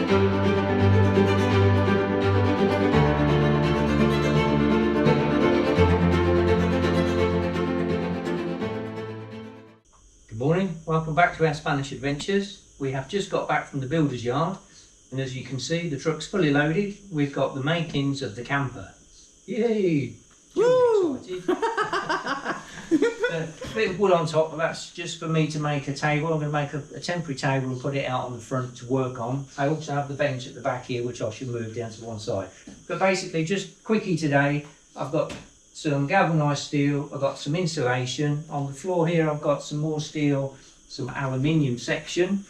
Good morning, welcome back to our Spanish adventures. We have just got back from the builder's yard, and as you can see the truck's fully loaded. We've got the makings of the camper. Yay! Woo! Excited. A bit of wood on top, but that's just for me to make a table. I'm going to make a temporary table and put it out on the front to work on. I also have the bench at the back here, which I should move down to one side. But basically, just quickie today, I've got some galvanised steel, I've got some insulation. On the floor here I've got some more steel, some aluminium section,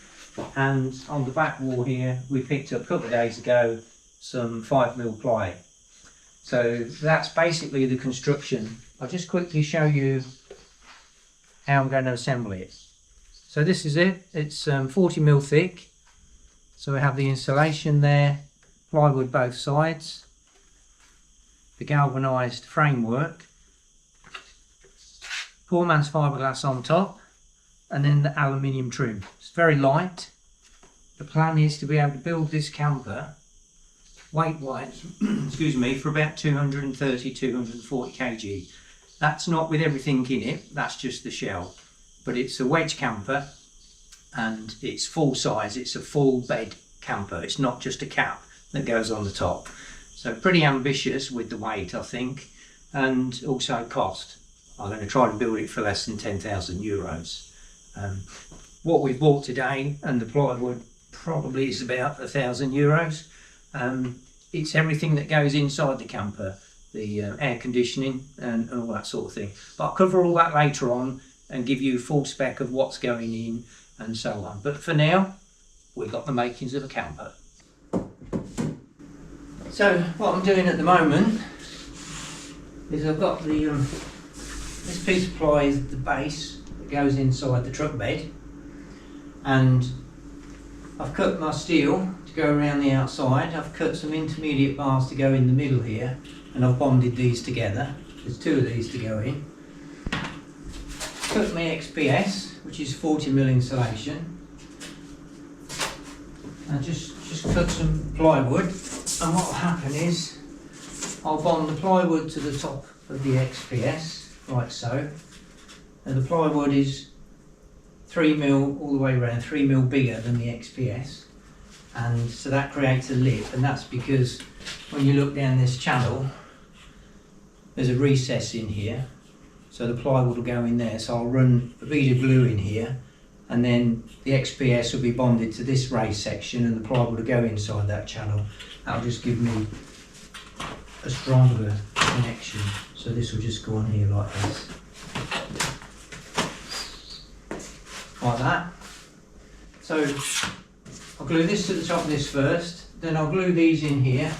and on the back wall here we picked up a couple of days ago some 5mm ply. So that's basically the construction. I'll just quickly show you how I'm going to assemble it. So this is it, it's 40mm thick, so we have the insulation there, plywood both sides, the galvanised framework, poor man's fiberglass on top, and then the aluminium trim. It's very light. The plan is to be able to build this camper weight-wise excuse me, for about 230-240 kg. That's not with everything in it, that's just the shell. But it's a wedge camper and it's full size, it's a full bed camper. It's not just a cap that goes on the top. So pretty ambitious with the weight, I think, and also cost. I'm going to try and build it for less than 10,000 euros. What we've bought today, and the plywood probably is about 1,000 euros. It's everything that goes inside the camper, the air conditioning and all that sort of thing. But I'll cover all that later on and give you full spec of what's going in and so on. But for now, we've got the makings of a camper. So what I'm doing at the moment is I've got the this piece of ply is the base that goes inside the truck bed, and I've cut my steel to go around the outside. I've cut some intermediate bars to go in the middle here, and I've bonded these together. There's two of these to go in. Cut my XPS, which is 40mm insulation, and just cut some plywood. And what will happen is I'll bond the plywood to the top of the XPS, like so. And the plywood is 3mm all the way around, 3mm bigger than the XPS. And so that creates a lip, and that's because when you look down this channel, there's a recess in here. So the plywood will go in there. So I'll run a bead of glue in here, and then the XPS will be bonded to this raised section, and the plywood will go inside that channel. That'll just give me a stronger connection. So this will just go on here like this. Like that. So I'll glue this to the top of this first, then I'll glue these in here,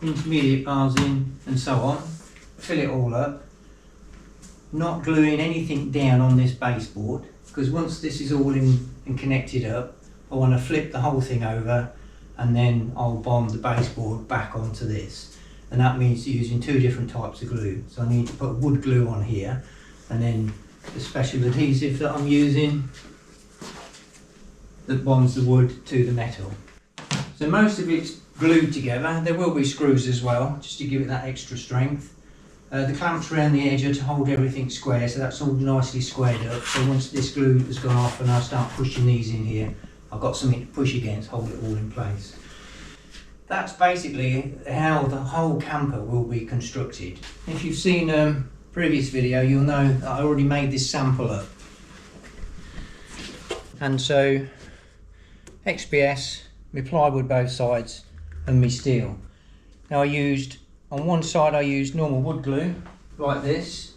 intermediate bars in and so on, fill it all up. Not gluing anything down on this baseboard, because once this is all in and connected up, I want to flip the whole thing over, and then I'll bond the baseboard back onto this. And that means using two different types of glue. So I need to put wood glue on here, and then the special adhesive that I'm using that bonds the wood to the metal. So most of it's glued together. There will be screws as well, just to give it that extra strength. The clamps around the edge are to hold everything square, so that's all nicely squared up. So once this glue has gone off and I start pushing these in here, I've got something to push against, hold it all in place. That's basically how the whole camper will be constructed. If you've seen a previous video, you'll know that I already made this sample up. And so, XPS, my plywood both sides, and my steel. Now on one side I used normal wood glue, like this,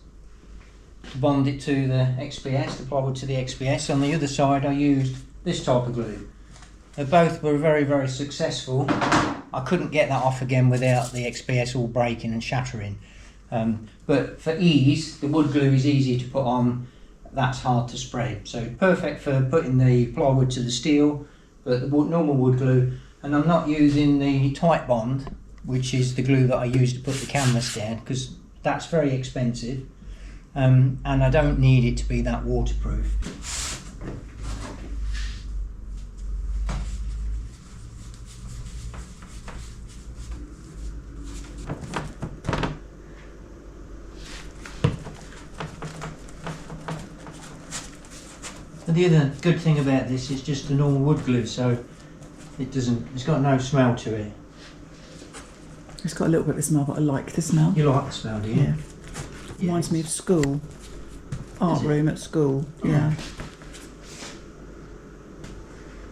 to bond it to the XPS, the plywood to the XPS. On the other side I used this type of glue. They both were very, very successful. I couldn't get that off again without the XPS all breaking and shattering. But for ease, the wood glue is easy to put on, that's hard to spread. So perfect for putting the plywood to the steel, but the normal wood glue. And I'm not using the tight bond, which is the glue that I use to put the canvas down, because that's very expensive. And I don't need it to be that waterproof. And the other good thing about this is just the normal wood glue, so it's got no smell to it. It's got a little bit of smell, but I like the smell. You like the smell, do you? Yeah. Reminds me of school. Art room at school, yeah.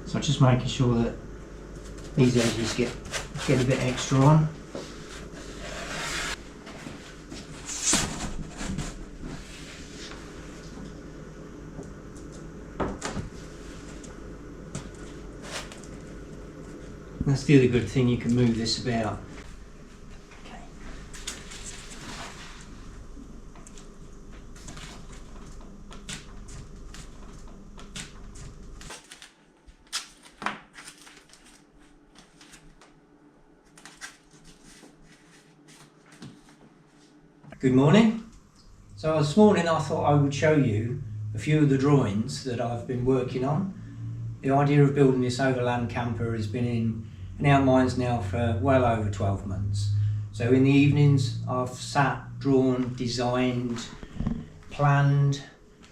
So just making sure that these edges get a bit extra on. That's the other good thing, you can move this about. Okay. Good morning. So this morning I thought I would show you a few of the drawings that I've been working on. The idea of building this Overland camper has been in our minds now for well over 12 months. So in the evenings I've sat, drawn, designed, planned,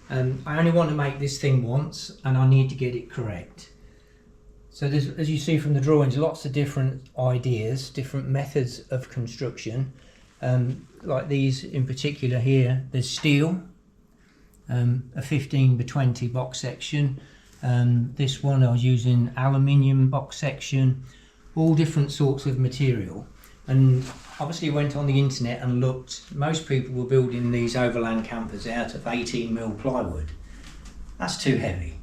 and I only want to make this thing once and I need to get it correct. So there's, as you see from the drawings, lots of different ideas, different methods of construction. Like these in particular here, there's steel, a 15 by 20 box section. This one I was using aluminium box section, all different sorts of material. And obviously went on the internet and looked. Most people were building these Overland campers out of 18mm plywood. That's too heavy.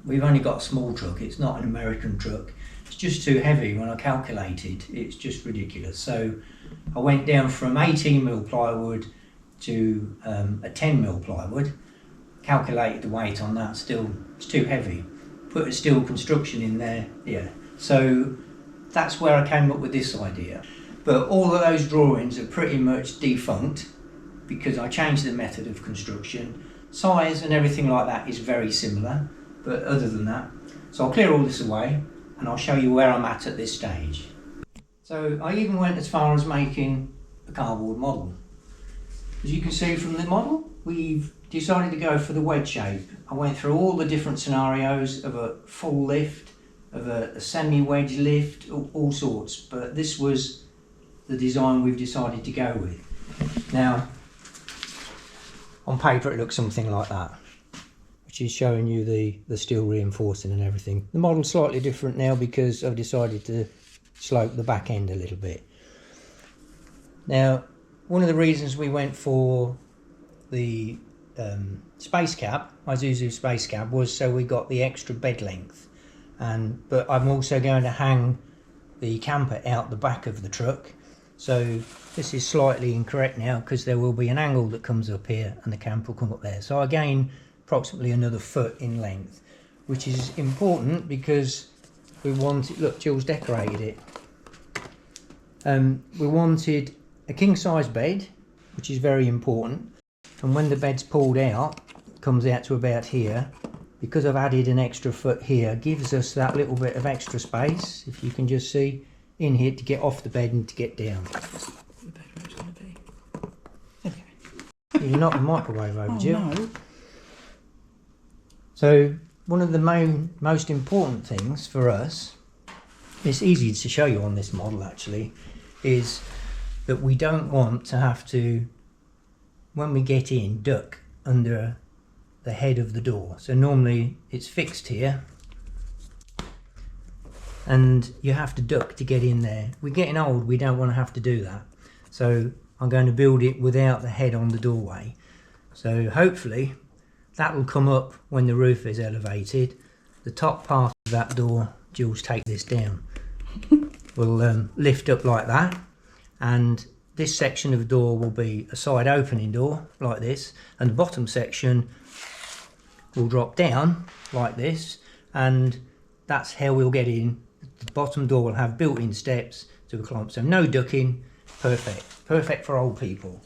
We've only got a small truck, it's not an American truck. It's just too heavy. When I calculated, it's just ridiculous. So I went down from 18mm plywood to a 10mm plywood, calculated the weight on that, still it's too heavy. Put a steel construction in there, yeah. So that's where I came up with this idea. But all of those drawings are pretty much defunct because I changed the method of construction. Size and everything like that is very similar, but other than that. So I'll clear all this away and I'll show you where I'm at this stage. So I even went as far as making a cardboard model. As you can see from the model, we've decided to go for the wedge shape. I went through all the different scenarios of a full lift, of a semi-wedge lift, all sorts, but this was the design we've decided to go with. Now, on paper it looks something like that, which is showing you the steel reinforcing and everything. The model's slightly different now because I've decided to slope the back end a little bit. Now, one of the reasons we went for the space cab, Isuzu space cab, was so we got the extra bed length. But I'm also going to hang the camper out the back of the truck. So this is slightly incorrect now because there will be an angle that comes up here and the camper will come up there. So I gain approximately another foot in length, which is important because we wanted, look, Jill's decorated it. We wanted a king size bed, which is very important. And when the bed's pulled out, it comes out to about here. Because I've added an extra foot here, gives us that little bit of extra space, if you can just see, in here to get off the bed and to get down. The bedroom's going to be. Okay. You knocked the microwave over, Jill. No. So one of the most important things for us, it's easy to show you on this model actually, is that we don't want to have to, when we get in, duck under the head of the door. So normally it's fixed here and you have to duck to get in there. We're getting old, we don't want to have to do that. So I'm going to build it without the head on the doorway. So hopefully that will come up when the roof is elevated. The top part of that door, Jules, take this down, will lift up like that, and this section of the door will be a side opening door like this, and the bottom section will drop down like this, and that's how we'll get in. The bottom door will have built-in steps to climb, so no ducking. Perfect for old people.